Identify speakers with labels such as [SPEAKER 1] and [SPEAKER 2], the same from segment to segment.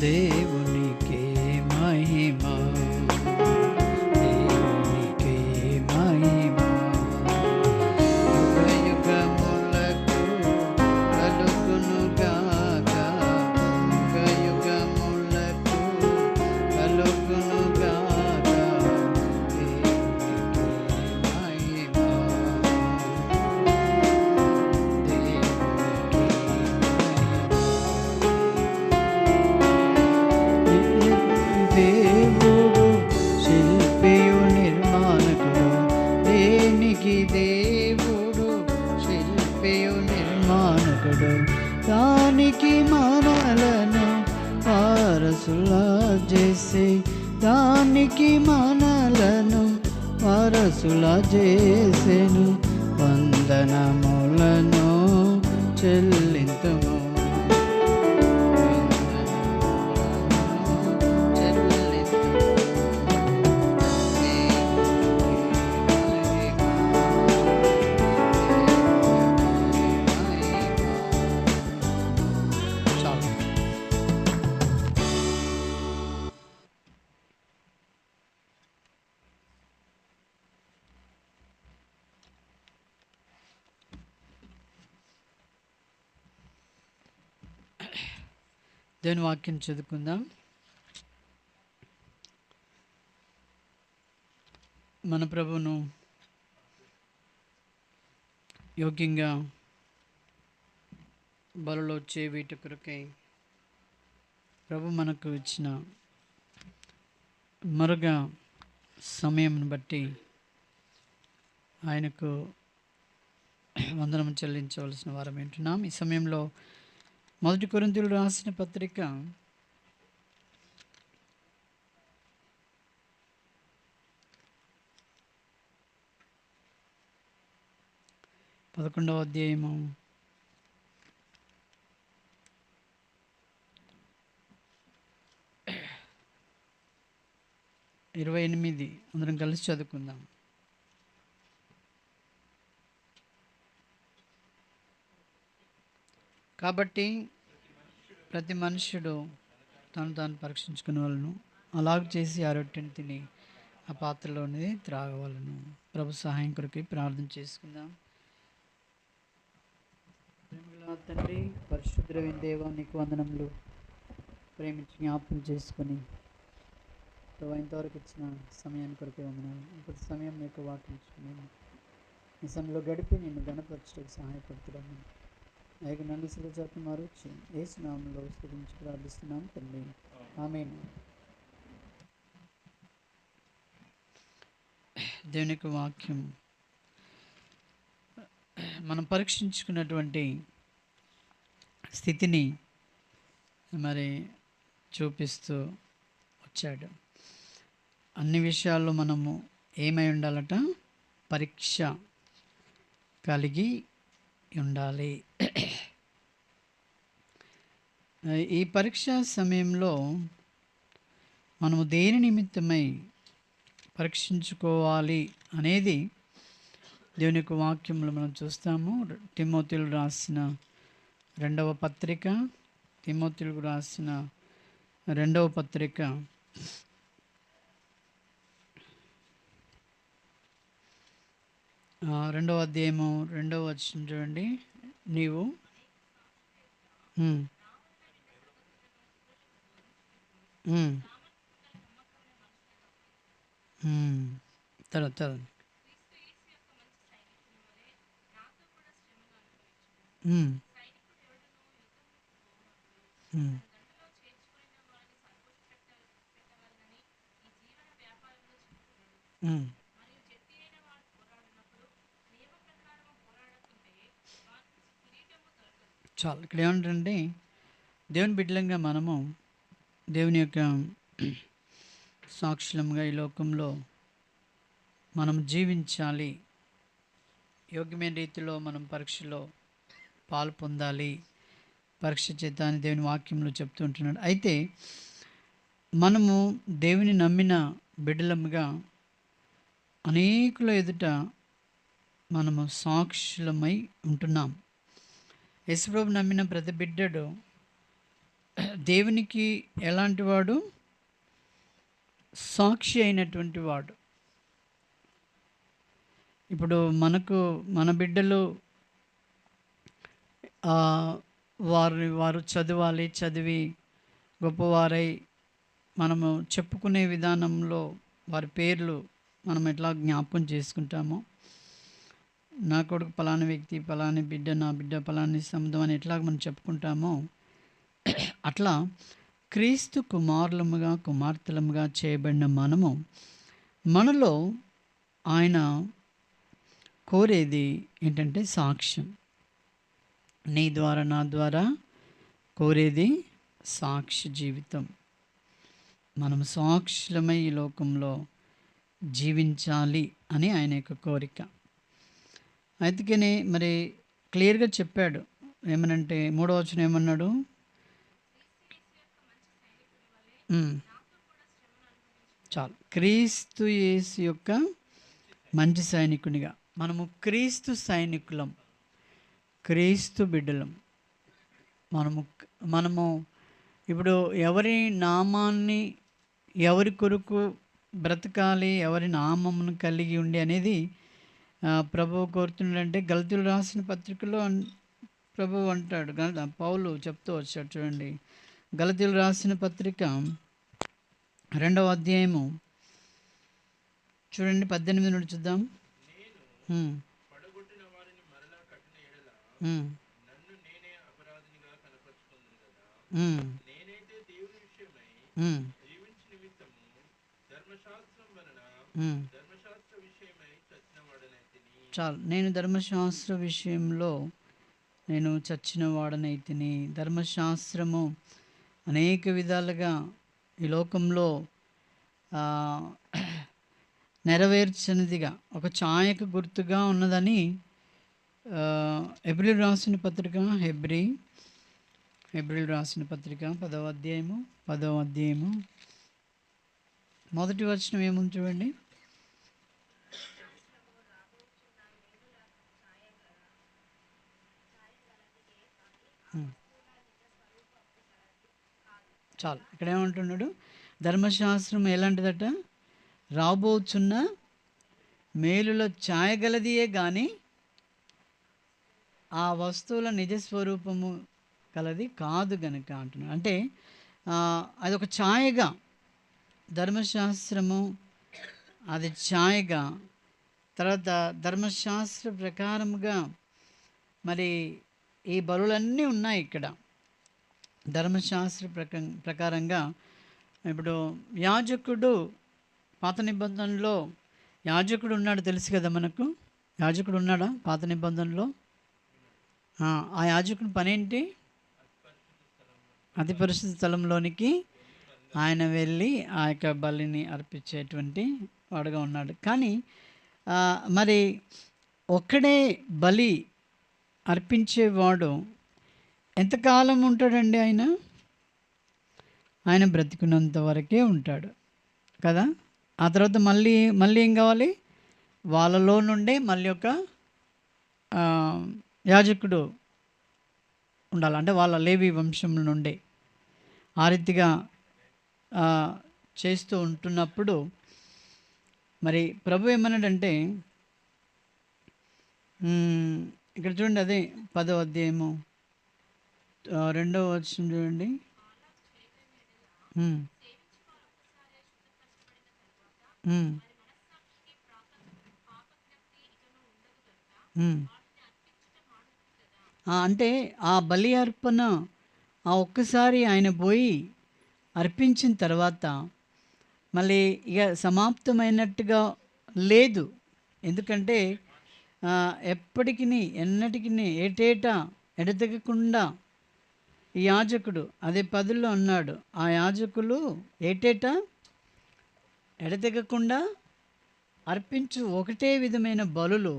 [SPEAKER 1] దేవునికే మహిమ, దేవునికే మహిమ. యుగ యుగములకు కలుగును గాక, యుగ యుగములకు కలుగును గాక. దేవునికే మహిమ, దేవుడు శిల్పియు నిర్మాణకుడు, దేనికి దేవుడు శిల్పియు నిర్మాణకుడు, దానికి మనలను వారసులా చేసి, దానికి మనలను వారసులా చేసెను. వందనములను చెల్లింతుము, దేవుని వాక్యం చదువుకుందాం. మన ప్రభువును యోగ్యంగా బలలో చేయుట కొరకై ప్రభు మనకు ఇచ్చిన మరొక సమయంను బట్టి ఆయనకు వందనం చెల్లించవలసిన వారం వింటున్నాం. ఈ సమయంలో 1 కొరింథీయులకు రాసిన పత్రిక 11వ అధ్యాయము 28 అందరం కలిసి చదువుకుందాం. కాబట్టి ప్రతి మనుష్యుడు తను తాను పరీక్షించుకునే వాళ్ళను, అలాగ చేసి ఆ రొట్టెని తిని ఆ పాత్రలోనిది త్రాగవలను. ప్రభు సహాయం కొరకు ప్రార్థన చేసుకుందాం. ప్రేమగల తండ్రి, పరిశుద్ధమైన దేవా, నీకు వందనములు. ప్రేమించి జ్ఞాపకం చేసుకొని ప్రభు ఇంతవరకు ఇచ్చిన సమయాన్ని కొరకే వందనాలు. ఇప్పుడు సమయం నీకు వాకించుకుని ఈ సమయంలో గడిపి నిన్ను గణపరచడానికి సహాయపడుతున్నాము. ఐదు నలుసుల చేత మారొచ్చి యేసు నామములో స్తుతించి ప్రార్థిస్తున్నాం తండ్రి, ఆమేన్. దేవుని యొక్క వాక్యం మనం పరీక్షించుకున్నటువంటి స్థితిని మరి చూపిస్తూ వచ్చాడు. అన్ని విషయాల్లో మనము ఏమై ఉండాలట? పరీక్ష కలిగి ఉండాలి. ఈ పరీక్ష సమయంలో మనము దేని నిమిత్తమై పరీక్షించుకోవాలి అనేది దేవుని యొక్క వాక్యంలో మనం చూస్తాము. తిమోతిలకు రాసిన 2వ పత్రిక, తిమోతిలకు రాసిన 2వ పత్రిక 2వ అధ్యాయము 2వ వచనం చూడండి. నీవు తర్వాత చాలు. ఇక్కడ ఏమంటారంటే, దేవుని బిడ్డలంగా మనము దేవుని యొక్క సాక్షులంగా ఈ లోకంలో మనం జీవించాలి. యోగ్యమైన రీతిలో మనం పరీక్షలో పాలు పొందాలి. పరీక్ష చేత అని దేవుని వాక్యంలో చెప్తూ ఉంటున్నాడు. అయితే మనము దేవుని నమ్మిన బిడ్డలముగా అనేకుల ఎదుట మనము సాక్షులమై ఉంటున్నాం. యేసుప్రభు నమ్మిన ప్రతి బిడ్డడు దేవునికి ఎలాంటి వాడు? సాక్షి అయినటువంటి వాడు. ఇప్పుడు మన బిడ్డలు వారు చదవాలి, చదివి గొప్పవారై మనము చెప్పుకునే విధానంలో వారి పేర్లు మనం ఎట్లా జ్ఞాపకం చేసుకుంటామో, నా కొడుకు పలానా వ్యక్తి, పలాని బిడ్డ, నా బిడ్డ పలాని సముద్రం అని ఎట్లా మనం చెప్పుకుంటామో, అట్లా క్రీస్తు కుమారులముగా కుమార్తెలముగా చేయబడిన మనలో ఆయన కోరేది ఏంటంటే సాక్ష్యం. నీ ద్వారా నా ద్వారా కోరేది సాక్షి జీవితం. మనం సాక్షులమై ఈ లోకంలో జీవించాలి అని ఆయన యొక్క కోరిక. అందుకనే మరి క్లియర్గా చెప్పాడు. ఏమనంటే 3వ వచనం ఏమన్నాడు? చాలు. క్రీస్తు యేసు యొక్క మంచి సైనికునిగా. మనము క్రీస్తు సైనికులం, క్రీస్తు బిడ్డలం. మనము ఇప్పుడు ఎవరి నామాన్ని, ఎవరి కొరకు బ్రతకాలి, ఎవరి నామమును కలిగి ఉండి అనేది ప్రభువు కోరుతున్నాడంటే, గలతీయులు రాసిన పత్రికలో ప్రభువు అంటాడు, పౌలు చెప్తూ వచ్చాడు. చూడండి, గలతీయులు రాసిన పత్రిక 2వ అధ్యాయము చూడండి, 18 నుండి చూద్దాం. చాలు. నేను ధర్మశాస్త్ర విషయంలో నేను చచ్చిన వాడనైతిని. ధర్మశాస్త్రము అనేక విధాలుగా ఈ లోకంలో నెరవేర్చనిదిగా, ఒక ఛాయకు గుర్తుగా ఉన్నదని హెబ్రీలు రాసిన పత్రిక, హెబ్రీలు రాసిన పత్రిక 10వ అధ్యాయము మొదటి వచనం ఏముంది చూడండి. చాలు. ఇక్కడ ఏమంటున్నాడు? ధర్మశాస్త్రం ఎలాంటిదట? రాబోచున్న మేలుల ఛాయగలదియే కానీ ఆ వస్తువుల నిజస్వరూపము కలది కాదు గనుక అంటున్నాడు. అంటే అదొక ఛాయగా, ధర్మశాస్త్రము అది ఛాయగా, తర్వాత ధర్మశాస్త్ర ప్రకారముగా మరి ఈ బలులన్నీ ఉన్నాయి ఇక్కడ. ధర్మశాస్త్ర ప్రకారంగా ఇప్పుడు యాజకుడు, పాత నిబంధనలో యాజకుడు ఉన్నాడు, తెలుసు కదా మనకు. యాజకుడు ఉన్నాడా పాత నిబంధనలో? ఆ యాజకుని పనేంటి? అతి పరిశుద్ధ స్థలంలోనికి ఆయన వెళ్ళి ఆ యొక్క బలిని అర్పించేటువంటి వాడుగా ఉన్నాడు. కానీ మరి ఒక్కడే బలి అర్పించేవాడు ఎంతకాలం ఉంటాడండి? ఆయన బ్రతికున్నంత వరకే ఉంటాడు కదా. ఆ తర్వాత మళ్ళీ ఏం కావాలి? వాళ్ళలో నుండే మళ్ళీ ఒక యాజకుడు ఉండాలి. అంటే వాళ్ళ లేవి వంశం నుండే ఆ రీతిగా చేస్తూ ఉంటున్నప్పుడు మరి ప్రభు ఏమన్నాడంటే, ఇక్కడ చూడండి, అదే 10వ అధ్యాయము 2వ వచనం చూడండి. అంటే ఆ బలి అర్పణ ఒక్కసారి ఆయన పోయి అర్పించిన తర్వాత మళ్ళీ ఇక సమాప్తమైనట్టుగా లేదు. ఎందుకంటే ఎప్పటికీ ఎన్నటికీ ఏటేటా ఎడతెగకుండా ఈ యాజకుడు, అదే 10లో అన్నాడు, ఆ యాజకులు ఏటేటా ఎడతెగకుండా అర్పించు ఒకటే విధమైన బలులు,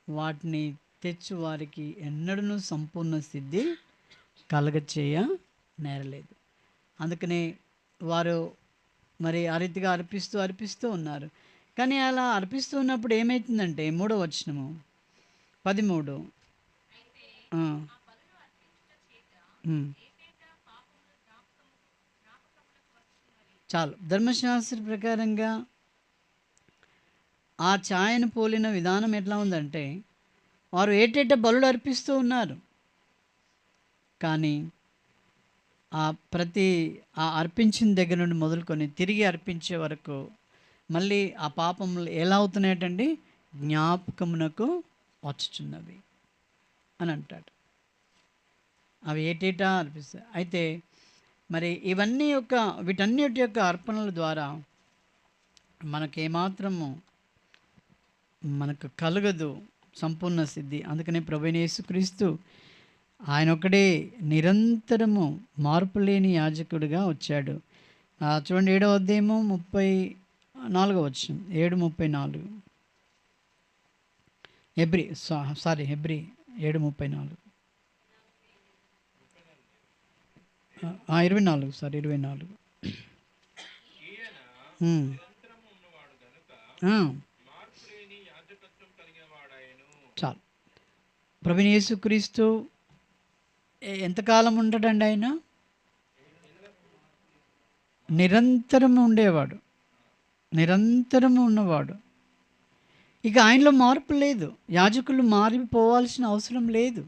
[SPEAKER 1] వాటిని తెచ్చు వారికి ఎన్నడూ సంపూర్ణ సిద్ధి కలగచేయ నేరలేదు. అందుకనే వారు మరి ఆ రీతిగా అర్పిస్తూ ఉన్నారు. కానీ అలా అర్పిస్తూ ఉన్నప్పుడు ఏమవుతుందంటే 3వ వచనము 13 చాలు. ధర్మశాస్త్ర ప్రకారంగా ఆ ఛాయను పోలిన విధానం ఎట్లా ఉందంటే, వారు ఏటేటా బలులు అర్పిస్తూ ఉన్నారు. కానీ ప్రతి అర్పించిన దగ్గర నుండి మొదలుకొని తిరిగి అర్పించే వరకు మళ్ళీ ఆ పాపములు ఎలా అవుతున్నాయటండి? జ్ఞాపకమునకు వచ్చుచున్నవి అని అంటాడు. అవి ఏటేటా అర్పిస్తాయి. అయితే మరి వీటన్నిటి యొక్క అర్పణల ద్వారా మనకేమాత్రము మనకు కలగదు సంపూర్ణ సిద్ధి. అందుకనే ప్రభువైన యేసుక్రీస్తు ఆయన ఒకడే నిరంతరము మార్పు లేని యాజకుడిగా వచ్చాడు. చూడండి 7వ అధ్యాయము 34వ వచనం, 7:34. హెబ్రీ 7:34. 24. చాలు. ప్రభువైన యేసుక్రీస్తు ఎంతకాలం ఉంటాడండి? ఆయన నిరంతరము ఉండేవాడు, నిరంతరము ఉన్నవాడు. ఇక ఆయనలో మార్పు లేదు. యాజకులు మారిపోవాల్సిన అవసరం లేదు.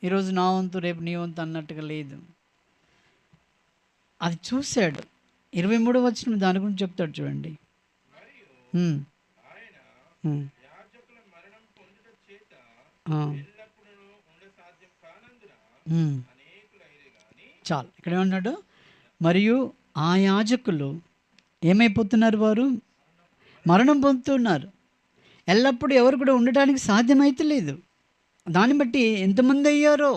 [SPEAKER 1] ఈరోజు నా వంతు రేపు నీ వంతు అన్నట్టుగా లేదు. అది చూశాడు. 23వ వచనం దాని గురించి చెప్తాడు చూడండి. చాలు. ఇక్కడ ఏమన్నాడు? మరియు ఆ యాజకులు ఏమైపోతున్నారు? వారు మరణం పొందుతున్నారు. ఎల్లప్పుడూ ఎవరు కూడా ఉండటానికి సాధ్యమైతే లేదు. దాన్ని బట్టి ఎంతమంది అయ్యారో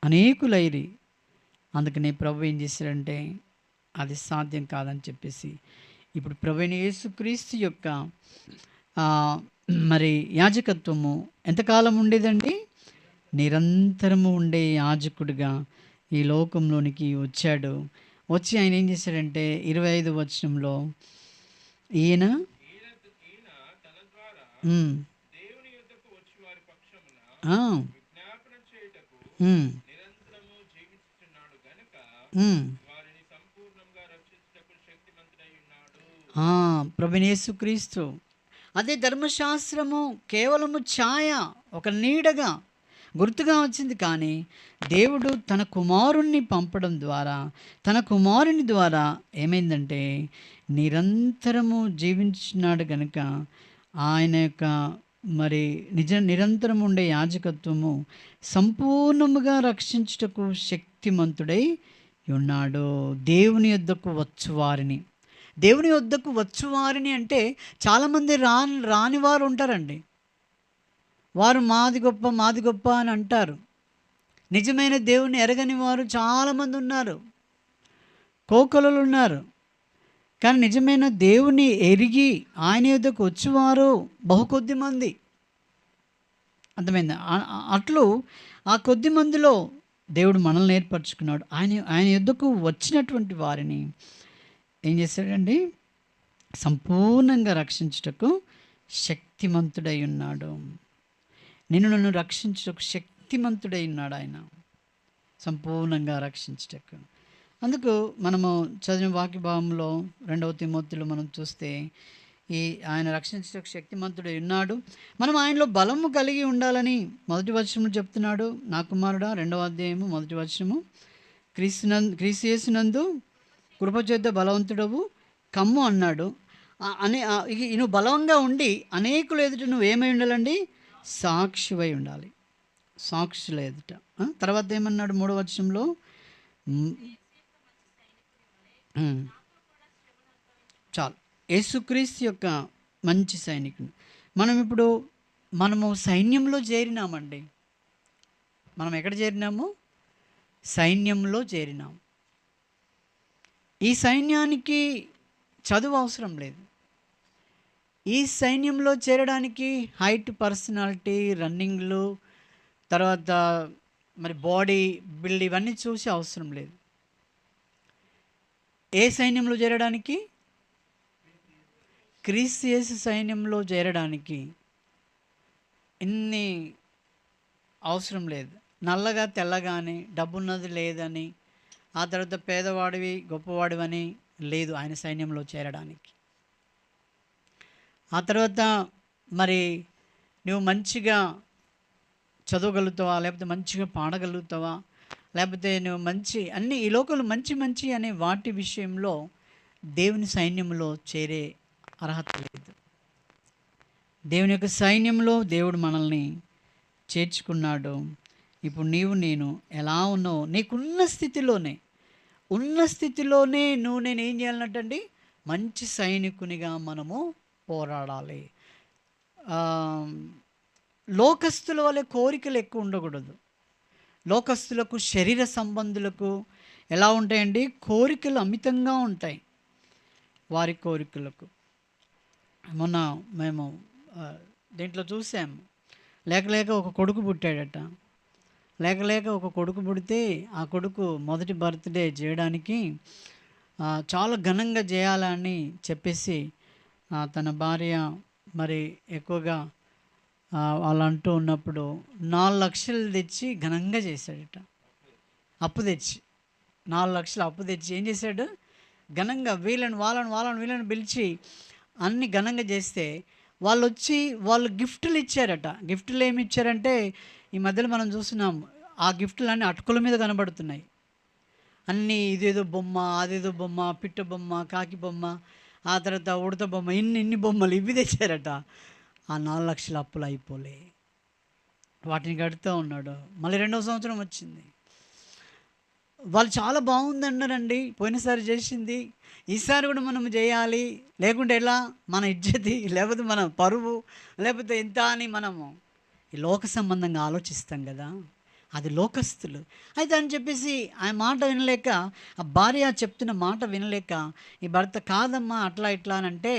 [SPEAKER 1] అనేకులైరి. అందుకని ప్రభు ఏం చేశారంటే అది సాధ్యం కాదని చెప్పేసి ఇప్పుడు ప్రభువైన యేసుక్రీస్తు యొక్క మరి యాజకత్వము ఎంతకాలం ఉండేదండి? నిరంతరము ఉండే యాజకుడిగా ఈ లోకంలోనికి వచ్చాడు. వచ్చి ఆయన ఏం చేశాడంటే 25వ వచనంలో ఈయన ప్రభువైన యేసుక్రీస్తు. అదే ధర్మశాస్త్రము కేవలము ఛాయ, ఒక నీడగా గుర్తుగా వచ్చింది. కానీ దేవుడు తన కుమారుణ్ణి పంపడం ద్వారా, తన కుమారుని ద్వారా ఏమైందంటే నిరంతరము జీవించినాడు కనుక ఆయన యొక్క మరి నిరంతరం ఉండే యాజకత్వము సంపూర్ణముగా రక్షించుటకు శక్తిమంతుడై ఉన్నాడు. దేవుని యొద్దకు వచ్చువారిని అంటే చాలామంది రాని వారు ఉంటారండి. వారు మాది గొప్ప అని అంటారు. నిజమైన దేవుని ఎరగని వారు చాలామంది ఉన్నారు, కోకొలలు ఉన్నారు. కానీ నిజమైన దేవుని ఎరిగి ఆయన యొద్దకు వచ్చేవారు బహు కొద్ది మంది. అర్థమైంది? అట్లు ఆ కొద్ది మందిలో దేవుడు మనల్ని ఏర్పరచుకున్నాడు. ఆయన యొద్దకు వచ్చినటువంటి వారిని ఏం చేశాడండి? సంపూర్ణంగా రక్షించుటకు శక్తిమంతుడై ఉన్నాడు. నన్ను రక్షించుటకు శక్తిమంతుడై ఉన్నాడు ఆయన, సంపూర్ణంగా రక్షించుటకు. అందుకు మనము చదివిన వాక్య భాగంలో 2వ తిమోతిలో మనం చూస్తే ఆయన రక్షించుటకు శక్తిమంతుడై ఉన్నాడు. మనం ఆయనలో బలము కలిగి ఉండాలని 1వ వచనము చెప్తున్నాడు. నా కుమారుడా 2వ అధ్యాయము 1వ వచనము, క్రీస్తు యేసునందు కృపచేత బలవంతుడవు కమ్ము అన్నాడు. నువ్వు బలంగా ఉండి అనేకులు ఎదుట నువ్వు ఏమై ఉండాలండి? సాక్షివై ఉండాలి, సాక్షుల ఎదుట. తర్వాత ఏమన్నాడు 3వ వచనంలో? చాలు. యేసుక్రీస్తు యొక్క మంచి సైనికుడు. మనము సైన్యంలో చేరినామండి. మనం ఎక్కడ చేరినాము? సైన్యంలో చేరినాం. ఈ సైన్యానికి చదువు అవసరం లేదు. ఈ సైన్యంలో చేరడానికి హైట్, పర్సనాలిటీ, రన్నింగ్లు, తర్వాత మరి బాడీ బిల్డ్ ఇవన్నీ చూసి అవసరం లేదు. ఏ సైన్యంలో చేరడానికి? క్రీస్తు యేసు సైన్యంలో చేరడానికి ఇన్ని అవసరం లేదు. నల్లగా తెల్లగాని, డబ్బున్నది లేదని, ఆ తర్వాత పేదవాడివి గొప్పవాడివని లేదు ఆయన సైన్యంలో చేరడానికి. ఆ తర్వాత మరి నువ్వు మంచిగా చదవగలుగుతావా, లేకపోతే మంచిగా పాడగలుగుతావా, లేకపోతే నువ్వు మంచి అన్ని ఈ లోకంలో మంచి మంచి అనే వాటి విషయంలో దేవుని సైన్యంలో చేరే అర్హత లేదు. దేవుని యొక్క సైన్యంలో దేవుడు మనల్ని చేర్చుకున్నాడు. ఇప్పుడు నీవు నేను ఎలా ఉన్నావు, నీకున్న స్థితిలోనే నువ్వు నేను ఏం చేయాలన్నట్టండి, మంచి సైనికునిగా మనము పోరాడాలి. లోకస్తుల వల్ల కోరికలు ఎక్కువ ఉండకూడదు. లోకస్తులకు, శరీర సంబంధులకు ఎలా ఉంటాయండి, కోరికలు అమితంగా ఉంటాయి. వారి కోరికలకు మొన్న మేము దీంట్లో చూసాము. లేక ఒక కొడుకు పుట్టాడట. లేక ఒక కొడుకు పుడితే ఆ కొడుకు మొదటి బర్త్డే చేయడానికి చాలా ఘనంగా చేయాలని చెప్పేసి తన భార్య మరి ఎక్కువగా వాళ్ళు అంటూ ఉన్నప్పుడు 4 లక్షలు తెచ్చి ఘనంగా చేశాడట. అప్పు తెచ్చి 4 లక్షలు అప్పు తెచ్చి ఏం చేశాడు, ఘనంగా వీళ్ళని పిలిచి అన్ని ఘనంగా చేస్తే వాళ్ళు గిఫ్టులు ఇచ్చారట. గిఫ్టులు ఏమి ఇచ్చారంటే ఈ మధ్యలో మనం చూస్తున్నాం, ఆ గిఫ్టులు అన్నీ అటుకుల మీద కనబడుతున్నాయి. అన్నీ ఇదేదో బొమ్మ, అదేదో బొమ్మ, పిట్ట బొమ్మ, కాకి బొమ్మ, ఆ తర్వాత ఉడత బొమ్మ, ఇన్ని బొమ్మలు ఇవి తెచ్చారట. ఆ 4 లక్షల అప్పులు అయిపోలే, వాటిని కడుతూ ఉన్నాడు. మళ్ళీ 2వ సంవత్సరం వచ్చింది. వాళ్ళు చాలా బాగుంది అన్నారండి, పోయినసారి చేసింది, ఈసారి కూడా మనం చేయాలి, లేకుంటే ఎలా మన ఇజ్జతి, లేకపోతే మన పరువు, లేకపోతే ఎంత అని మనము ఈ లోక సంబంధంగా ఆలోచిస్తాం కదా, అది లోకస్తులు. అయితే అని చెప్పేసి ఆ మాట వినలేక, ఆ భార్య చెప్తున్న మాట వినలేక ఈ భర్త కాదమ్మా అట్లా ఇట్లా అని అంటే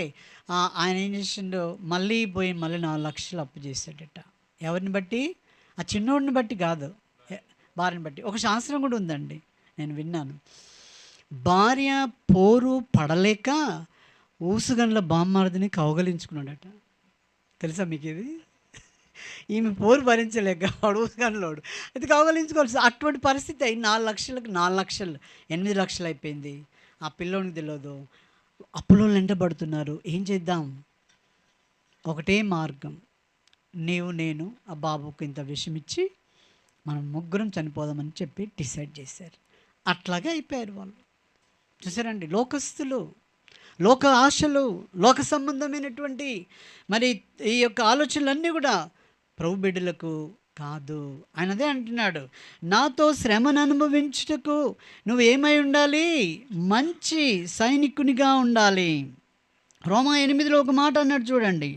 [SPEAKER 1] ఆయన ఏం చేసిండో మళ్ళీ 4 లక్షలు అప్పు చేశాడట. ఎవరిని బట్టి? ఆ చిన్నోడిని బట్టి కాదు, భార్యని బట్టి. ఒక శాస్త్రం కూడా ఉందండి, నేను విన్నాను. భార్య పోరు పడలేక ఊసుగండ్ల బామ్మారదిని కౌగలించుకున్నాడట. తెలుసా మీకు ఇది? ఈమె పోరు భరించలేక వాడు ఊసుగండ్లోడు అయితే కౌగలించుకోవాల్సి అటువంటి పరిస్థితి అయి 4 లక్షలకు 4 లక్షలు 8 లక్షలు అయిపోయింది. ఆ పిల్లోనికి తెలియదు, అప్పులో వెంటబడుతున్నారు. ఏం చేద్దాం? ఒకటే మార్గం, నేను ఆ బాబుకు ఇంత విషమిచ్చి మనం ముగ్గురం చనిపోదామని చెప్పి డిసైడ్ చేశారు. అట్లాగే అయిపోయారు వాళ్ళు. చూసారండి, లోకస్తులు, లోక ఆశలు, లోక సంబంధమైనటువంటి మరి ఈ యొక్క ఆలోచనలన్నీ కూడా ప్రభు బిడ్డలకు కాదు. ఆయన అదే అంటున్నాడు, నాతో శ్రమను అనుభవించుటకు నువ్వు ఏమై ఉండాలి? మంచి సైనికునిగా ఉండాలి. రోమా 8లో ఒక మాట అన్నాడు చూడండి.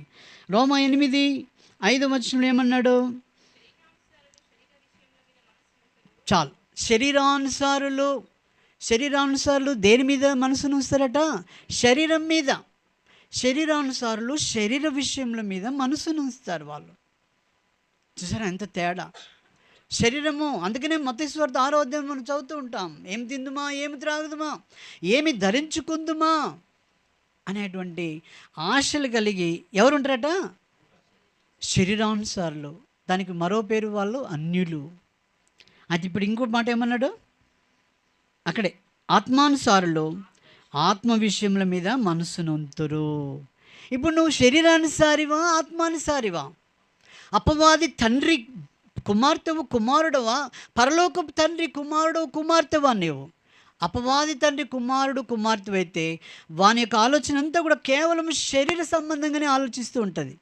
[SPEAKER 1] రోమా 8:5 ఏమన్నాడు? చాలు, శరీరానుసారులు దేని మీద మనసును ఉంచుతారట? శరీరం మీద. శరీరానుసారులు శరీర విషయముల మీద మనసును ఉంచుతారు వాళ్ళు. చూసారా ఎంత తేడా? శరీరము, అందుకనే మత్తయి సువార్త 6వ అధ్యాయం మనం చదువుతూ ఉంటాం, ఏమి తిందుమా, ఏమి త్రాగుదుమా, ఏమి ధరించుకుందుమా అనేటువంటి ఆశలు కలిగి ఎవరు ఉంటారట? శరీరానుసారులు. దానికి మరో పేరు వాళ్ళు అన్యులు. అది ఇప్పుడు ఇంకో మాట ఏమన్నాడు అక్కడే, ఆత్మానుసారులు ఆత్మ విషయముల మీద మనసును ఉంతురు. ఇప్పుడు నువ్వు శరీరానుసారివా, ఆత్మానుసారివా? అపవాది తండ్రి కుమార్తెవు, కుమారుడవా? పరలోకపు తండ్రి కుమారుడు, కుమార్తెవా నీవు? అపవాది తండ్రి కుమారుడు, కుమార్తె అయితే వాని యొక్క ఆలోచన అంతా కూడా కేవలం శరీర సంబంధంగానే ఆలోచిస్తూ ఉంటుంది.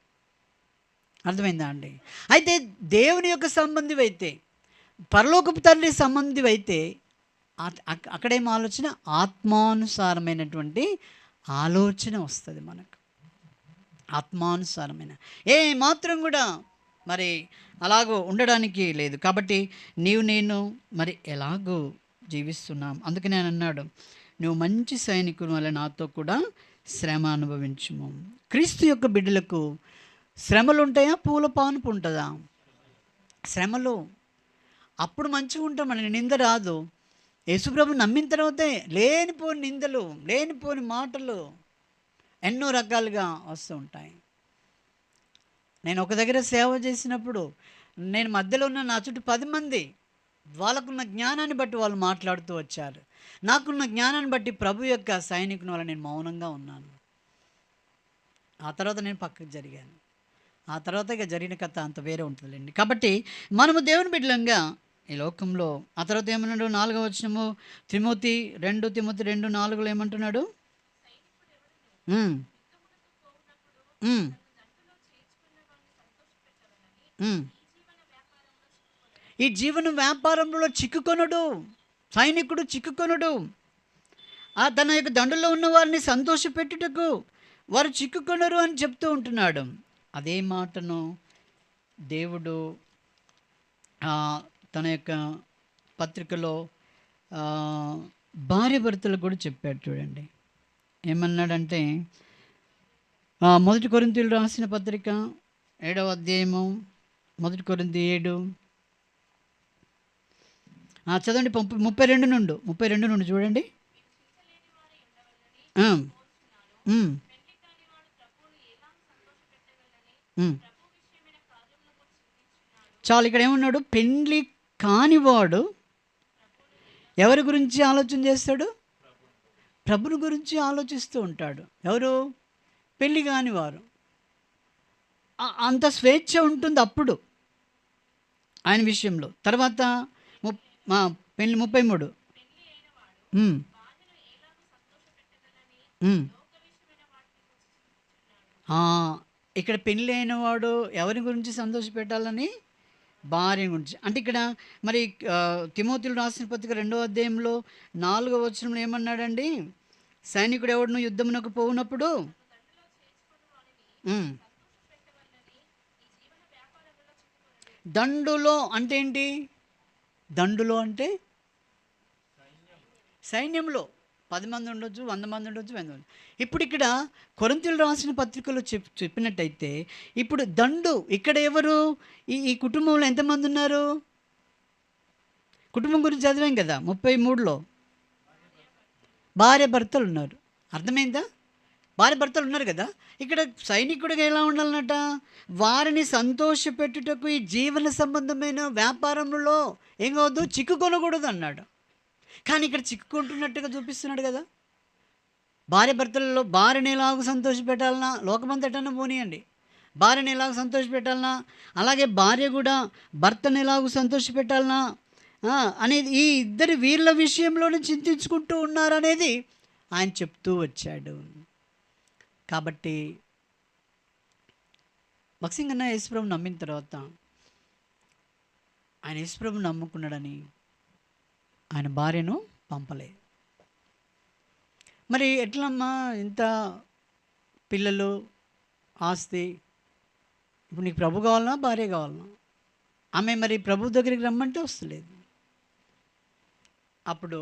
[SPEAKER 1] అర్థమైందా అండి? అయితే దేవుని యొక్క సంబంధివి అయితే, పరలోకపు తండ్రి సంబంధివి అయితే అక్కడేం ఆలోచన? ఆత్మానుసారమైనటువంటి ఆలోచన వస్తుంది మనకు. ఆత్మానుసారమైన ఏ మాత్రం కూడా మరి అలాగో ఉండడానికి లేదు. కాబట్టి నేను మరి ఎలాగో జీవిస్తున్నాం. అందుకని నేను అన్నాడు, నువ్వు మంచి సైనికుని వల్ల నాతో కూడా శ్రమ అనుభవించుము. క్రీస్తు యొక్క బిడ్డలకు శ్రమలు ఉంటాయా? పూల పానుపు ఉంటుందా? శ్రమలు. అప్పుడు మంచిగా ఉంటాం, మన నింద రాదు. యేసుప్రభు నమ్మిన తర్వాతే లేనిపోని నిందలు, లేనిపోని మాటలు ఎన్నో రకాలుగా వస్తూ ఉంటాయి. నేను ఒక దగ్గర సేవ చేసినప్పుడు నేను మధ్యలో ఉన్న నా చుట్టూ 10 మంది వాళ్ళకున్న జ్ఞానాన్ని బట్టి వాళ్ళు మాట్లాడుతూ వచ్చారు. నాకున్న జ్ఞానాన్ని బట్టి ప్రభు యొక్క సైనికుని వల్ల నేను మౌనంగా ఉన్నాను. ఆ తర్వాత నేను పక్కకు జరిగాను. ఆ తర్వాత ఇక జరిగిన కథ అంత వేరే ఉంటుందిలేండి. కాబట్టి మనము దేవుని బిడ్డలంగా ఈ లోకంలో ఆ తర్వాత ఏమన్నాడు 4వ వచనము తిమోతి 2:4 ఏమంటున్నాడు? ఉమ్, ఉమ్, ఉమ్. ఈ జీవన వ్యాపారంలో చిక్కుకొనుడు, సైనికుడు చిక్కుకొనుడు. తన యొక్క దండులో ఉన్న వారిని సంతోషపెట్టుటకు వారు చిక్కుకొనరు అని చెప్తూ ఉంటున్నాడు. అదే మాటను దేవుడు తన యొక్క పత్రికలో భార్య భర్తలు కూడా చెప్పాడు. చూడండి ఏమన్నాడంటే 1 కొరింథీయులు రాసిన పత్రిక 7వ అధ్యాయము 1 కొరింథీ 7 చదవండి 32 నుండి చూడండి. చాలు, ఇక్కడ ఏమన్నాడు? పెండ్లి కానివాడు ఎవరి గురించి ఆలోచన చేస్తాడు? ప్రభుని గురించి ఆలోచిస్తూ ఉంటాడు. ఎవరు? పెళ్ళి కానివారు. అంత స్వేచ్ఛ ఉంటుంది అప్పుడు ఆయన విషయంలో. తర్వాత పెళ్ళి 33 ఇక్కడ పెళ్ళి అయిన వాడు ఎవరి గురించి సంతోషపెట్టాలని? భార్య గురించి. అంటే ఇక్కడ మరి తిమోతిలు రాసిన పత్రిక 2వ అధ్యాయంలో 4వ వచనంలో ఏమన్నాడండి? సైనికుడు ఎవడును యుద్ధమునకు పోవునప్పుడు దండులో అంటే ఏంటి? దండులో అంటే సైన్యంలో 10 మంది ఉండొచ్చు, 100 మంది ఉండొచ్చు, 100 మంది. ఇప్పుడు ఇక్కడ కొరింథీయులు రాసిన పత్రికలో చెప్పినట్టయితే ఇప్పుడు దండు ఇక్కడ ఎవరు? ఈ కుటుంబంలో ఎంతమంది ఉన్నారు? కుటుంబం గురించి చదివాం కదా 33లో. భార్య భర్తలు ఉన్నారు. అర్థమైందా? భార్య భర్తలు ఉన్నారు కదా. ఇక్కడ సైనికుడిగా ఎలా ఉండాలన్నట? వారిని సంతోషపెట్టుటకు ఈ జీవన సంబంధమైన వ్యాపారంలో ఏం కావద్దు, చిక్కుకొనకూడదు అన్నాడు. కానీ ఇక్కడ చిక్కుకుంటున్నట్టుగా చూపిస్తున్నాడు కదా. భార్య భర్తలలో భార్యని ఎలాగో సంతోషపెట్టాలన్నా, లోకమంతటన్నా పోనీయండి, భార్యని ఎలాగో సంతోషపెట్టాలన్నా, అలాగే భార్య కూడా భర్తని ఎలాగో సంతోషపెట్టాలన్నా అనేది ఈ ఇద్దరి వీళ్ళ విషయంలోనే చింతించుకుంటూ ఉన్నారనేది ఆయన చెప్తూ వచ్చాడు. కాబట్టి భక్సింగన్న యేసుప్రభుని నమ్మిన తర్వాత ఆయన యేసుప్రభుని నమ్ముకున్నాడని ఆయన భార్యను పంపలేదు. మరి ఎట్లమ్మా ఇంత పిల్లలు, ఆస్తి, ఇప్పుడు నీకు ప్రభు కావాలన్నా భార్య కావాలన్నా? ఆమె మరి ప్రభు దగ్గరికి రమ్మంటే వస్తలేదు. అప్పుడు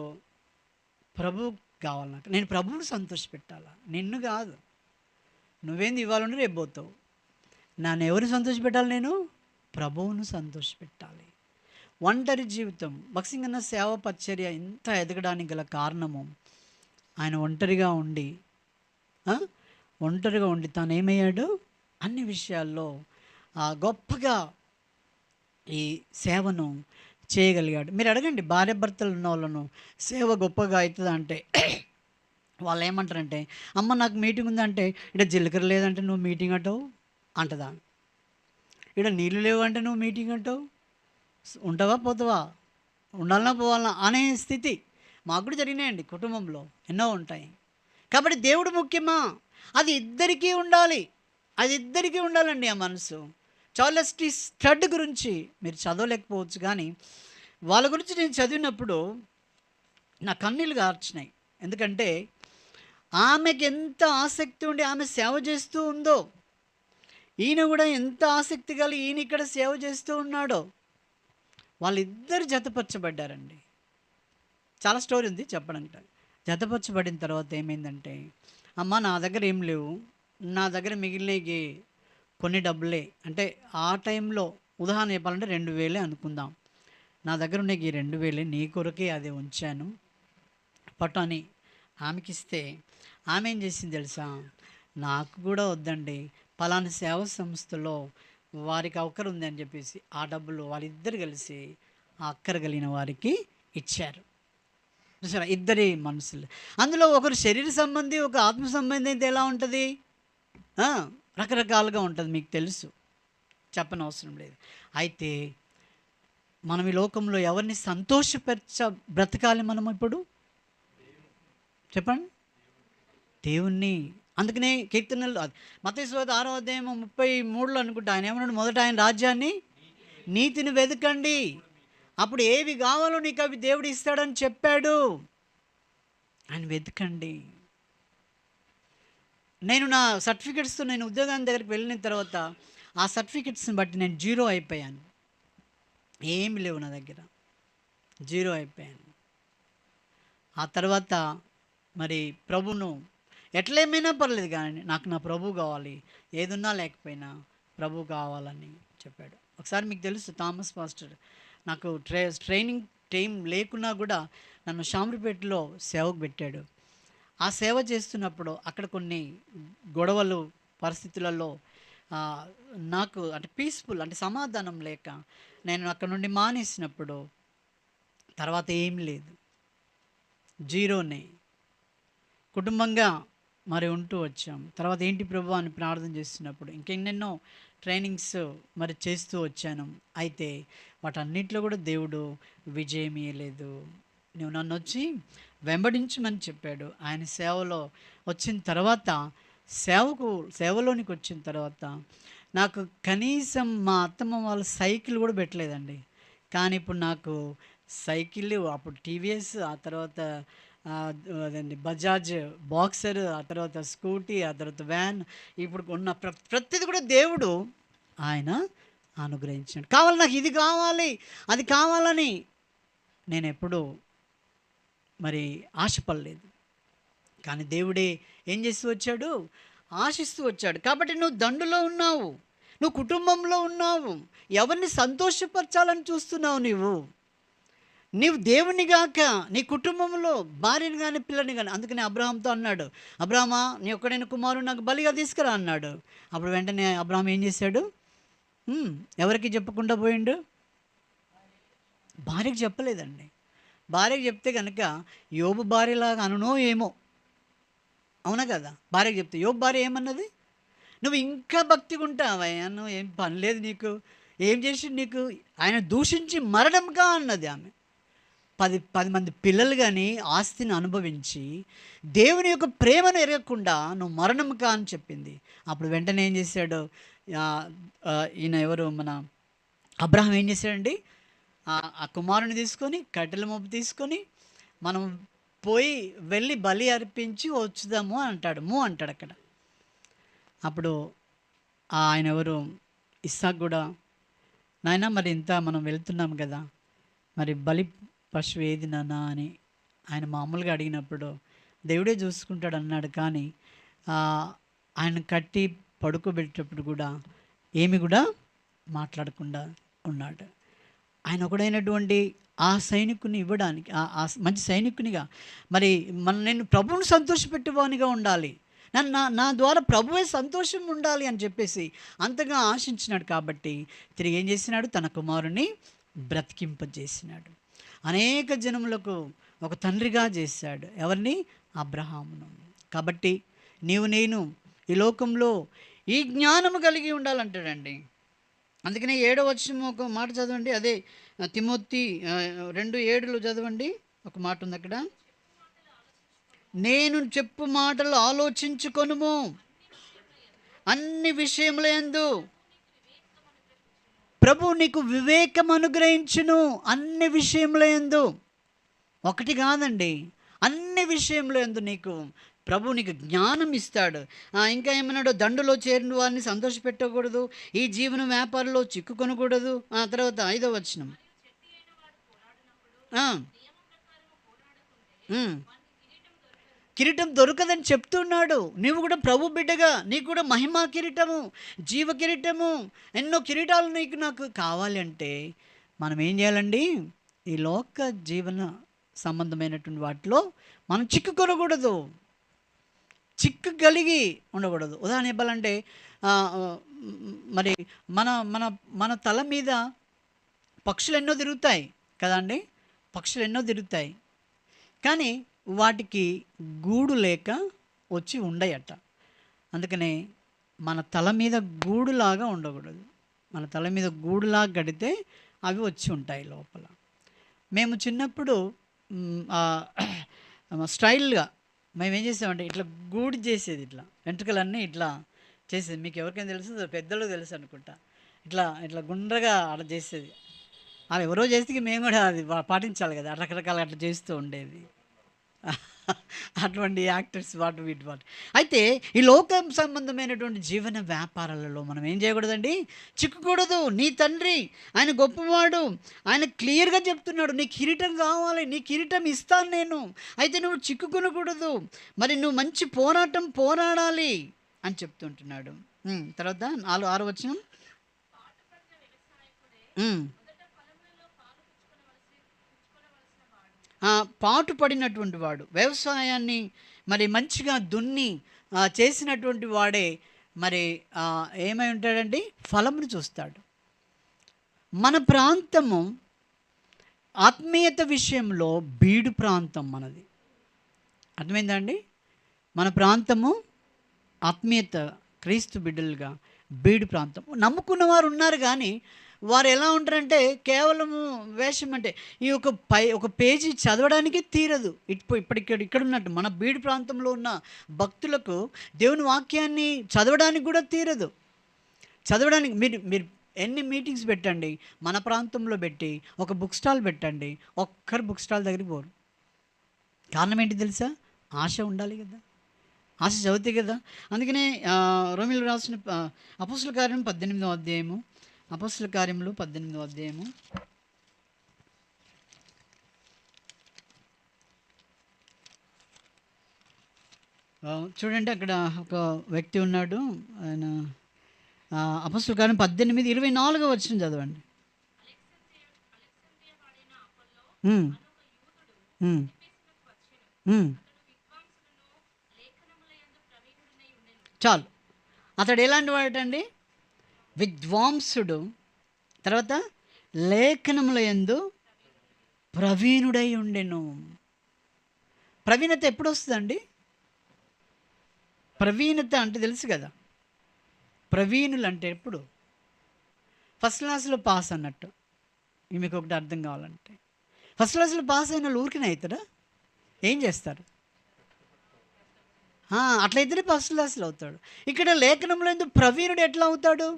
[SPEAKER 1] ప్రభు కావాలన్నా, నేను ప్రభువును సంతోషపెట్టాలా, నిన్ను కాదు. నువ్వేంది ఇవ్వాలని రేపు పోతావు. నన్ను ఎవరు సంతోషపెట్టాలి? నేను ప్రభువును సంతోషపెట్టాలి. ఒంటరి జీవితం. భక్సింగన్న సేవ పరిచర్య ఇంత ఎదగడానికి గల కారణము ఆయన ఒంటరిగా ఉండి తాను ఏమయ్యాడు? అన్ని విషయాల్లో గొప్పగా ఈ సేవను చేయగలిగాడు. మీరు అడగండి భార్య భర్తలు ఉన్న వాళ్ళను, సేవ గొప్పగా అవుతుందా అంటే వాళ్ళు ఏమంటారంటే, అమ్మ నాకు మీటింగ్ ఉందంటే, ఇక్కడ జీలకర్ర లేదంటే నువ్వు మీటింగ్ అంటావు అంటదా? ఇక్కడ నీళ్ళు లేవు అంటే నువ్వు మీటింగ్ అంటావు? ఉంటావా పోతావా, ఉండాలన్నా పోవాలన్నా అనే స్థితి మాకు కూడా జరిగినాయండి. కుటుంబంలో ఎన్నో ఉంటాయి. కాబట్టి దేవుడు ముఖ్యమా? అది ఇద్దరికీ ఉండాలి. అది ఇద్దరికీ ఉండాలండి. ఆ మనసు. చార్లెస్ టీ స్టడ్ గురించి మీరు చదవలేకపోవచ్చు, కానీ వాళ్ళ గురించి నేను చదివినప్పుడు నా కన్నీళ్ళు గార్చినాయి. ఎందుకంటే ఆమెకి ఎంత ఆసక్తి ఉండి ఆమె సేవ చేస్తూ ఉందో, ఈయన కూడా ఎంత ఆసక్తి కలిగి ఈయన ఇక్కడ సేవ చేస్తూ ఉన్నాడో, వాళ్ళిద్దరు జతపరచబడ్డారండి. చాలా స్టోరీ ఉంది చెప్పడానికి. జతపరచబడిన తర్వాత ఏమైందంటే, అమ్మ నా దగ్గర ఏం లేవు, నా దగ్గర మిగిలినవి కొన్ని డబ్బులే, అంటే ఆ టైంలో ఉదాహరణ చెప్పాలంటే 2000 అనుకుందాం. నా దగ్గర ఉన్న ఈ 2000 నీ కొరకే అది ఉంచాను పట్టు అని ఆమెకి ఇస్తే, ఆమె ఏం చేసింది తెలుసా? నాకు కూడా వద్దండి, పలానా సేవా సంస్థలో వారికి అవసరం ఉంది అని చెప్పేసి ఆ డబ్బులు వాళ్ళిద్దరు కలిసి ఆ అక్కర కలిగిన వారికి ఇచ్చారు. చూసారా, ఇద్దరి మనసులు. అందులో ఒకరు శరీర సంబంధి, ఒక ఆత్మ సంబంధి అయితే ఎలా ఉంటుంది? రకరకాలుగా ఉంటుంది, మీకు తెలుసు, చెప్పనవసరం లేదు. అయితే మనం ఈ లోకంలో ఎవరిని బ్రతకాలి మనం ఇప్పుడు? చెప్పండి, దేవుణ్ణి. అందుకనే కీర్తనలు మత్తయి సువార్త 6వ అధ్యాయం 33లో అనుకుంటా ఆయన ఏమన్నాడు? మొదట ఆయన రాజ్యాన్ని నీతిని వెతకండి, అప్పుడు ఏవి కావాలో నీకు అవి దేవుడు ఇస్తాడని చెప్పాడు. ఆయన వెతకండి. నేను నా సర్టిఫికెట్స్తో నేను ఉద్యోగాన్ని దగ్గరికి వెళ్ళిన తర్వాత ఆ సర్టిఫికెట్స్ని బట్టి నేను 0 అయిపోయాను. ఏమి లేవు నా దగ్గర, 0 అయిపోయాను. ఆ తర్వాత మరి ప్రభును ఎట్లేమైనా పర్లేదు కానీ నాకు నా ప్రభు కావాలి, ఏదున్నా లేకపోయినా ప్రభు కావాలని చెప్పాడు. ఒకసారి మీకు తెలుసు, థామస్ పాస్టర్ నాకు ట్రైనింగ్ టైం లేకున్నా కూడా నన్ను షాంబ్రిపేటలో సేవకు పెట్టాడు. ఆ సేవ చేస్తున్నప్పుడు అక్కడ కొన్ని గొడవలు పరిస్థితులలో నాకు అంటే పీస్ఫుల్ అంటే సమాధానం లేక నేను అక్కడ నుండి మానేసినప్పుడు తర్వాత ఏం లేదు, 0నే. కుటుంబంగా మరి ఉంటూ వచ్చాం. తర్వాత ఏంటి ప్రభు అని ప్రార్థన చేస్తున్నప్పుడు ఇంకెన్నెన్నో ట్రైనింగ్స్ మరి చేస్తూ వచ్చాను. అయితే వాటన్నిటిలో కూడా దేవుడు విజయం ఇవ్వలేదు. నువ్వు నన్ను వచ్చి వెంబడించమని చెప్పాడు. ఆయన సేవలో వచ్చిన తర్వాత సేవలోనికి వచ్చిన తర్వాత నాకు కనీసం మా అత్తమ్మ వాళ్ళ సైకిల్ కూడా పెట్టలేదండి. కానీ ఇప్పుడు నాకు సైకిల్, అప్పుడు టీవీఎస్, ఆ తర్వాత అదండి బజాజ్ బాక్సర్, ఆ తర్వాత స్కూటీ, ఆ తర్వాత వ్యాన్, ఇప్పుడు ఉన్న ప్రతిది కూడా దేవుడు ఆయన అనుగ్రహించాడు. కావాలి, నాకు ఇది కావాలి అది కావాలని నేను ఎప్పుడూ మరి ఆశపడలేదు. కానీ దేవుడే ఏం చేస్తూ వచ్చాడు? ఆశిస్తూ వచ్చాడు. కాబట్టి నువ్వు దండులో ఉన్నావు, నువ్వు కుటుంబంలో ఉన్నావు, ఎవరిని సంతోషపరచాలని చూస్తున్నావు నీవు దేవుని గాక నీ కుటుంబంలో భార్యని కానీ పిల్లని కానీ. అందుకని అబ్రహాంతో అన్నాడు, అబ్రహామా నీ ఒక్కడైన కుమారుడు నాకు బలిగా తీసుకురా అన్నాడు. అప్పుడు వెంటనే అబ్రహాం ఏం చేశాడు? ఎవరికి చెప్పకుండా పోయిండు? భార్యకి చెప్పలేదండి. భార్యకి చెప్తే కనుక యోబు భార్యలాగా అనునో ఏమో, అవునా కదా? భార్యకి చెప్తే యోబు భార్య ఏమన్నది? నువ్వు ఇంకా భక్తిగా ఉంటావయ్యా, నువ్వు ఏం పని లేదు నీకు, ఏం చేసి నీకు, ఆయన దూషించి మరణంగా అన్నది ఆమె. 10 మంది పిల్లలు కానీ ఆస్తిని అనుభవించి దేవుని యొక్క ప్రేమను ఎరగకుండా నువ్వు మరణం కా అని చెప్పింది. అప్పుడు వెంటనే ఏం చేశాడు ఈయన ఎవరు మన అబ్రహాం ఏం చేశాడండి? ఆ కుమారుని తీసుకొని కట్టెల మోపు తీసుకొని మనం పోయి వెళ్ళి బలి అర్పించి వచ్చుదాము అంటాడు అక్కడ. అప్పుడు ఆయన ఎవరు ఇస్సాకు కూడా, నాయన మరి ఇంత మనం వెళ్తున్నాం కదా, మరి బలి పశువు ఏది నాన్న అని ఆయన మామూలుగా అడిగినప్పుడు దేవుడే చూసుకుంటాడు అన్నాడు. కానీ ఆయన కట్టి పడుకోబెట్టేటప్పుడు కూడా ఏమి కూడా మాట్లాడకుండా ఉన్నాడు. ఆయన ఒకడైనటువంటి ఆ సైనికుని ఇవ్వడానికి, ఆ మంచి సైనికునిగా మరి నేను ప్రభువుని సంతోషపెట్టేవానిగా ఉండాలి, నా ద్వారా ప్రభువే సంతోషం ఉండాలి అని చెప్పేసి అంతగా ఆశించినాడు. కాబట్టి తిరిగి ఏం చేసినాడు? తన కుమారుని బ్రతికింపజేసినాడు. అనేక జనములకు ఒక తండ్రిగా చేశాడు. ఎవరిని? అబ్రహామును. కాబట్టి నేను ఈ లోకంలో ఈ జ్ఞానము కలిగి ఉండాలంటాడండి. అందుకనే 7వ వచనం ఒక మాట చదవండి, అదే తిమోతి 2:7 చదవండి. ఒక మాట ఉంది అక్కడ, నేను చెప్పు మాటలు ఆలోచించుకొనుము, అన్ని విషయముల యందు ప్రభు నీకు వివేకం అనుగ్రహించును. అన్ని విషయముల యందు, ఒకటి కాదండి, అన్ని విషయముల యందు నీకు ప్రభు నీకు జ్ఞానం ఇస్తాడు. ఇంకా ఏమన్నాడు? దండులో చేరిన వారిని సంతోషపెట్టకూడదు, ఈ జీవన వ్యాపారంలో చిక్కుకొనకూడదు. తర్వాత 5వ వచనం, కిరీటం దొరకదని చెప్తున్నాడు. నీవు కూడా ప్రభు బిడ్డగా నీకు కూడా మహిమా కిరీటము, జీవ కిరీటము, ఎన్నో కిరీటాలు నాకు కావాలి అంటే మనం ఏం చేయాలండి? ఈ లోక జీవన సంబంధమైనటువంటి వాటిలో మనం చిక్కుకొనకూడదు, చిక్కు కలిగి ఉండకూడదు. ఉదాహరణ చెప్పాలంటే మరి మన మన మన తల మీద పక్షులు ఎన్నో తిరుగుతాయి, కదండి. పక్షులు ఎన్నో తిరుగుతాయి, కానీ వాటికి గూడు లేక వచ్చి ఉండయట. అందుకనే మన తల మీద గూడులాగా ఉండకూడదు. మన తల మీద గూడులాగా గడితే అవి వచ్చి ఉంటాయి లోపల. మేము చిన్నప్పుడు స్టైల్గా మేము ఏం చేసామంటే ఇట్లా గూడు చేసేది, ఇట్లా వెంట్రుకలన్నీ ఇట్లా చేసేది. మీకు ఎవరికైనా తెలుసు, పెద్దలకు తెలుసు అనుకుంటా. ఇట్లా ఇట్లా గుండ్రగా అట్లా చేసేది. అలా ఎవరో చేస్తే మేము కూడా అది పాటించాలి కదా, రకరకాల అట్లా చేస్తూ ఉండేది. అటువంటి యాక్టర్స్ వాటి అయితే ఈ లోకం సంబంధమైనటువంటి జీవన వ్యాపారాలలో మనం ఏం చేయకూడదండి, చిక్కుకూడదు. నీ తండ్రి ఆయన గొప్పవాడు, ఆయన క్లియర్గా చెప్తున్నాడు, నీ కిరీటం కావాలి, నీ కిరీటం ఇస్తాను నేను, అయితే నువ్వు చిక్కుకొనకూడదు, మరి నువ్వు మంచి పోరాటం పోరాడాలి అని చెప్తుంటున్నాడు. తర్వాత 6వ వచనం, పాటు పడినటువంటి వాడు, వ్యవసాయాన్ని మరి మంచిగా దున్ని చేసినటువంటి వాడే మరి ఏమై ఉంటాడండి, ఫలమును చూస్తాడు. మన ప్రాంతము ఆత్మీయత విషయంలో బీడు ప్రాంతం మనది. అర్థమైందా అండి? మన ప్రాంతము ఆత్మీయత, క్రీస్తు బిడ్డలుగా బీడు ప్రాంతం. నమ్ముకున్న వారు ఉన్నారు, కానీ వారు ఎలా ఉంటారంటే కేవలము వేషం, అంటే ఈ ఒక పేజీ చదవడానికి తీరదు. ఇక్కడ ఉన్నట్టు మన బీడు ప్రాంతంలో ఉన్న భక్తులకు దేవుని వాక్యాన్ని చదవడానికి కూడా తీరదు. చదవడానికి మీరు ఎన్ని మీటింగ్స్ పెట్టండి, మన ప్రాంతంలో పెట్టి ఒక బుక్ స్టాల్ పెట్టండి, ఒక్కరు బుక్ స్టాల్ దగ్గరికి పోరు. కారణం ఏంటి తెలుసా? ఆశ ఉండాలి కదా, ఆశ చదివితే కదా. అందుకనే రోమిలకు రాసిన అపోస్తల కార్యం 18వ అధ్యాయము, అపోస్తల కార్యములు 18వ అధ్యాయము చూడండి. అక్కడ ఒక వ్యక్తి ఉన్నాడు, ఆయన అపోస్తల కార్యం 18:24 వచనం చదవండి. చాలు, అతడు ఎలాంటి వాడటండి? విద్వాంసుడు, తర్వాత లేఖనముల యందు ప్రవీణుడై ఉండెను. ప్రవీణత ఎప్పుడు వస్తుందండి? ప్రవీణత అంటే తెలుసు కదా, ప్రవీణులు అంటే ఎప్పుడు? ఫస్ట్ క్లాస్లో పాస్ అన్నట్టు. మీకు ఒకటి అర్థం కావాలంటే, ఫస్ట్ క్లాస్లో పాస్ అయిన వాళ్ళు ఊరికనే అవుతారా? ఏం చేస్తారు? అట్లయితేనే ఫస్ట్ క్లాస్లో అవుతాడు. ఇక్కడ లేఖనంలో ఎందుకు ప్రవీణుడు ఎట్లా అవుతాడు?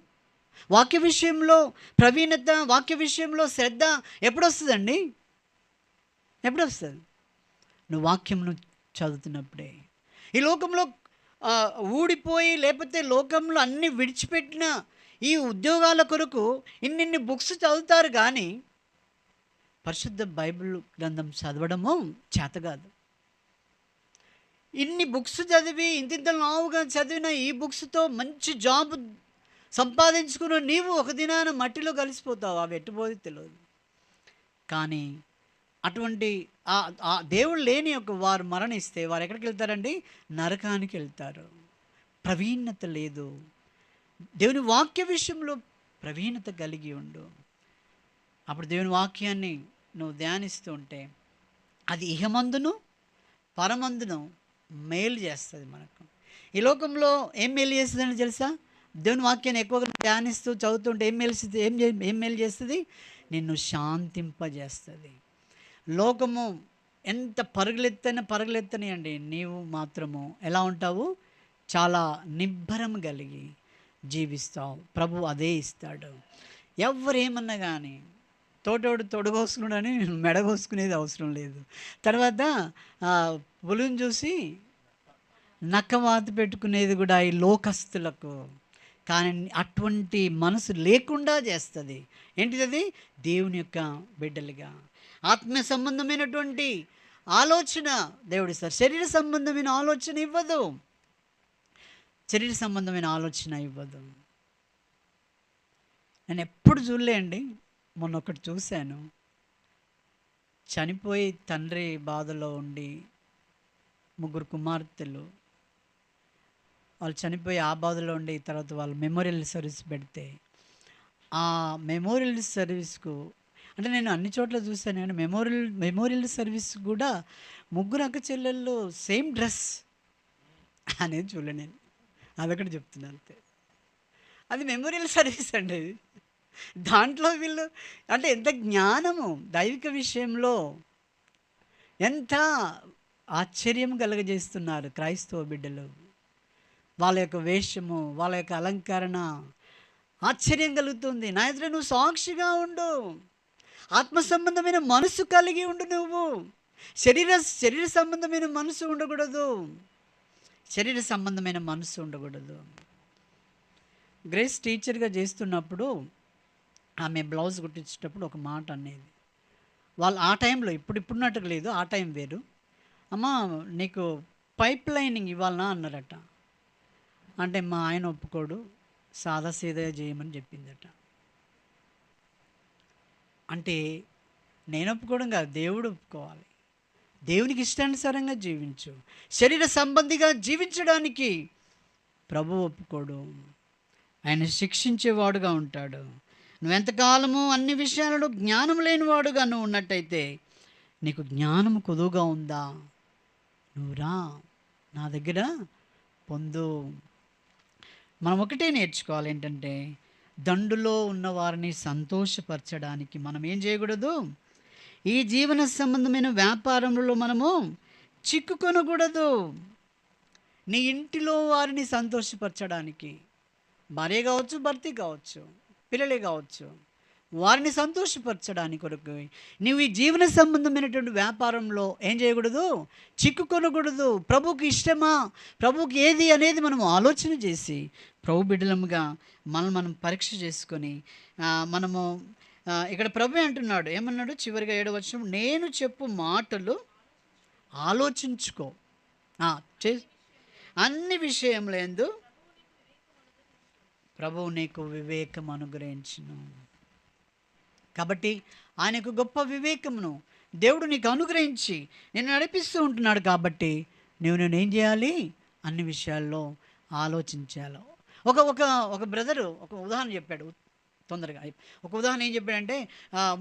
[SPEAKER 1] వాక్య విషయంలో ప్రవీణత, వాక్య విషయంలో శ్రద్ధ ఎప్పుడు వస్తుందండి? ఎప్పుడు వస్తుంది? నువ్వు వాక్యంను చదువుతున్నప్పుడే. ఈ లోకంలో ఊడిపోయి, లేకపోతే లోకంలో అన్నీ విడిచిపెట్టిన ఈ ఉద్యోగాల కొరకు ఇన్నిన్ని బుక్స్ చదువుతారు, కానీ పరిశుద్ధ బైబిల్ గ్రంథం చదవడము చేత కాదు. ఇన్ని బుక్స్ చదివి ఇంత లావుగా చదివిన ఈ బుక్స్తో మంచి జాబ్ సంపాదించుకున్న నీవు ఒక దినాన మట్టిలో కలిసిపోతావు, అవి ఎట్టుపోతే తెలియదు. కానీ అటువంటి దేవుడు లేని ఒక వారు మరణిస్తే వారు ఎక్కడికి వెళ్తారండి? నరకానికి వెళ్తారు. ప్రవీణత లేదు. దేవుని వాక్య విషయంలో ప్రవీణత కలిగి ఉండు. అప్పుడు దేవుని వాక్యాన్ని నువ్వు ధ్యానిస్తూ ఉంటే అది ఇహమందును పరమందును మేలు చేస్తుంది మనకు. ఈ లోకంలో ఏం మేలు చేస్తుందని తెలుసా? దేవుని వాక్యాన్ని ఎక్కువగా ధ్యానిస్తూ చదువుతుంటే ఏం మేలు చేస్తుంది? నిన్ను శాంతింపజేస్తుంది. లోకము ఎంత పరుగులెత్తని అండి, నీవు మాత్రము ఎలా ఉంటావు? చాలా నిబ్బరం కలిగి జీవిస్తావు. ప్రభు అదే ఇస్తాడు. ఎవరేమన్నా కానీ తోటోడు తొడగోసుకున్నాడని మెడగోసుకునేది అవసరం లేదు. తర్వాత పులిని చూసి నక్కవాత పెట్టుకునేది కూడా ఈ లోకస్తులకు. కానీ అటువంటి మనసు లేకుండా చేస్తుంది. ఏంటిది? దేవుని యొక్క బిడ్డలుగా ఆత్మ సంబంధమైనటువంటి ఆలోచన దేవుడు ఇస్తారు. శరీర సంబంధమైన ఆలోచన ఇవ్వదు. శరీర సంబంధమైన ఆలోచన ఇవ్వదు. నేను ఎప్పుడు చూడలే అండి, మొన్న ఒకటి చూశాను. చనిపోయి తండ్రి బాధలో ఉండి 3 కుమార్తెలు వాళ్ళు చనిపోయి ఆ బాధలో ఉండి తర్వాత వాళ్ళు మెమోరియల్ సర్వీస్ పెడితే ఆ మెమోరియల్ సర్వీస్కు అంటే నేను అన్ని చోట్ల చూశాను కానీ మెమోరియల్ సర్వీస్ కూడా ముగ్గురు అక్క చెల్లెళ్ళు సేమ్ డ్రెస్ అనేది చూడలే నేను. అదొకటి చెప్తున్నాను అంతే. అది మెమోరియల్ సర్వీస్ అండి అది. దాంట్లో వీళ్ళు అంటే ఎంత జ్ఞానము దైవిక విషయంలో ఎంత ఆశ్చర్యం కలుగజేస్తున్నారు క్రైస్తవ బిడ్డలు. వాళ్ళ యొక్క వేషము, వాళ్ళ యొక్క అలంకరణ ఆశ్చర్యం కలుగుతుంది. నా ఎదుట నువ్వు సాక్షిగా ఉండు, ఆత్మ సంబంధమైన మనసు కలిగి ఉండు. నువ్వు శరీర సంబంధమైన మనసు ఉండకూడదు, శరీర సంబంధమైన మనసు ఉండకూడదు. గ్రేస్ టీచర్గా చేస్తున్నప్పుడు ఆమె బ్లౌజ్ కుట్టించేటప్పుడు ఒక మాట అనేది, వాళ్ళు ఆ టైంలో ఇప్పుడున్నట్టుగా లేదు, ఆ టైం వేరు. అమ్మ నీకు పైప్ లైనింగ్ ఇవ్వాలనా అన్నారట. అంటే మా ఆయన ఒప్పుకోడు, సాదా సీదా చేయమని చెప్పిందట. అంటే నేను ఒప్పుకోవడం కాదు, దేవుడు ఒప్పుకోవాలి. దేవునికి ఇష్టానుసారంగా జీవించు, శరీర సంబంధిగా జీవించడానికి ప్రభు ఒప్పుకోడు, ఆయన శిక్షించేవాడుగా ఉంటాడు. నువ్వెంతకాలము అన్ని విషయాలలో జ్ఞానం లేనివాడుగా నువ్వు ఉన్నట్టయితే, నీకు జ్ఞానం కొదువుగా ఉందా, నువ్వు రా నా దగ్గర పొందు. మనం ఒకటే నేర్చుకోవాలి, ఏంటంటే దండులో ఉన్నవారిని సంతోషపరచడానికి మనం ఏం చేయకూడదు, ఈ జీవన సంబంధమైన వ్యాపారంలో మనము చిక్కుకొనకూడదు. నీ ఇంటిలో వారిని సంతోషపరచడానికి, భార్య కావచ్చు, భర్త కావచ్చు, పిల్లలే కావచ్చు, వారిని సంతోషపరచడానికి కొరకు నువ్వు ఈ జీవన సంబంధమైనటువంటి వ్యాపారంలో ఏం చేయకూడదు, చిక్కుకొనకూడదు. ప్రభుకి ఇష్టమా, ప్రభుకి ఏది అనేది మనం ఆలోచన చేసి ప్రభు బిడ్డలముగా మనం పరీక్ష చేసుకొని మనము ఇక్కడ ప్రభు అంటున్నాడు, ఏమన్నాడు చివరిగా 7వ వచనం, నేను చెప్పు మాటలు ఆలోచించుకో, అన్ని విషయములందు ప్రభువు నీకు వివేకం అనుగ్రహించును. కాబట్టి ఆయనకు గొప్ప వివేకమును దేవుడు నీకు అనుగ్రహించి నేను నడిపిస్తూ ఉంటున్నాడు. కాబట్టి నేనేం చేయాలి, అన్ని విషయాల్లో ఆలోచించాలి. ఒక బ్రదరు ఒక ఉదాహరణ చెప్పాడు తొందరగా. ఒక ఉదాహరణ ఏం చెప్పాడంటే,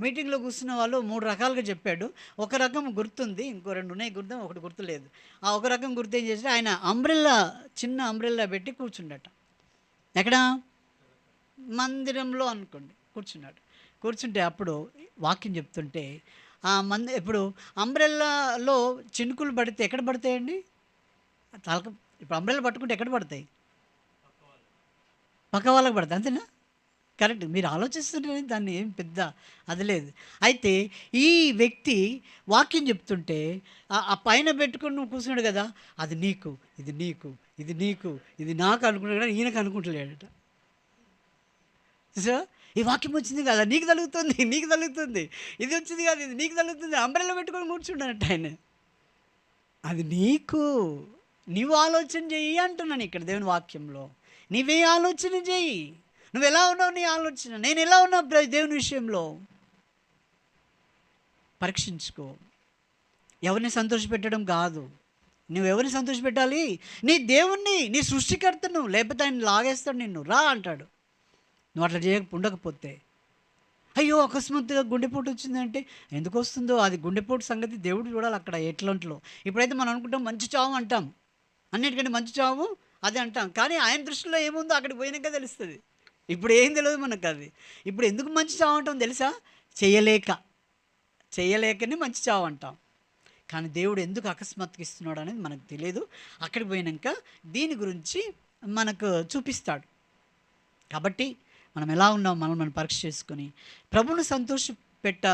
[SPEAKER 1] మీటింగ్లో కూర్చున్న వాళ్ళు 3 రకాలుగా చెప్పాడు. ఒక రకం గుర్తుంది, ఇంకో 2 ఉన్నాయి గుర్తు, ఒకటి గుర్తులేదు. ఆ ఒక రకం గుర్తు ఏం చేస్తే, ఆయన చిన్న అంబ్రెల్లా పెట్టి కూర్చుండట. ఎక్కడ, మందిరంలో అనుకోండి కూర్చున్నాడు. కూర్చుంటే అప్పుడు వాక్యం చెప్తుంటే ఇప్పుడు అంబ్రెల్లాలో చినుకులు పడితే ఎక్కడ పడతాయండి, ఇప్పుడు అంబ్రెల్లా పట్టుకుంటే ఎక్కడ పడతాయి, పక్క వాళ్ళకి పడతాయి, అంతేనా? కరెక్ట్. మీరు ఆలోచిస్తుంటే దాన్ని ఏం పెద్ద అది లేదు. అయితే ఈ వ్యక్తి వాక్యం చెప్తుంటే ఆ పైన పెట్టుకుని నువ్వు కూర్చున్నాడు కదా, అది నీకు, ఇది నీకు, ఇది నీకు, ఇది నాకు అనుకున్నాడు కదా, ఈయనకు అనుకుంటలేడట. సో ఈ వాక్యం వచ్చింది కదా, నీకు తగులుతుంది, నీకు తగులుతుంది, ఇది వచ్చింది కదా, ఇది నీకు తగులుతుంది, అంబ్రెల్లా పెట్టుకొని కూర్చున్నాడట ఆయన. అది నీకు, నీవు ఆలోచన చెయ్యి అంటున్నాను ఇక్కడ దేవుని వాక్యంలో. నీవే ఆలోచన చెయ్యి, నువ్వు ఎలా ఉన్నావు, నీ ఆలోచన, నేను ఎలా ఉన్నా దేవుని విషయంలో పరీక్షించుకో. ఎవరిని సంతోషపెట్టడం కాదు, నువ్వు ఎవరిని సంతోషపెట్టాలి, నీ దేవుణ్ణి, నీ సృష్టికర్తను, లేకపోతే ఆయన లాగేస్తాడు నిన్ను, రా అంటాడు. నువ్వు అట్లా ఉండకపోతే, అయ్యో అకస్మాత్తుగా గుండెపోటు వచ్చిందంటే, ఎందుకు వస్తుందో అది గుండెపోటు సంగతి దేవుడు చూడాలి అక్కడ ఎట్లంట్లో. ఇప్పుడైతే మనం అనుకుంటాం మంచి చావు అంటాం, అన్నిటికంటే మంచి చావు అది అంటాం, కానీ ఆయన దృష్టిలో ఏముందో అక్కడికి పోయినాక తెలుస్తుంది. ఇప్పుడు ఏం తెలియదు మనకు అది. ఇప్పుడు ఎందుకు మంచి చావు అంటాం తెలుసా, చేయలేకనే మంచి చావు అంటాం. కానీ దేవుడు ఎందుకు అకస్మాత్తుగా ఇస్తున్నాడు అనేది మనకు తెలియదు. అక్కడికి పోయినాక దీని గురించి మనకు చూపిస్తాడు. కాబట్టి మనం ఎలా ఉన్నాం మనం పరీక్ష చేసుకొని ప్రభువును సంతోషపెట్ట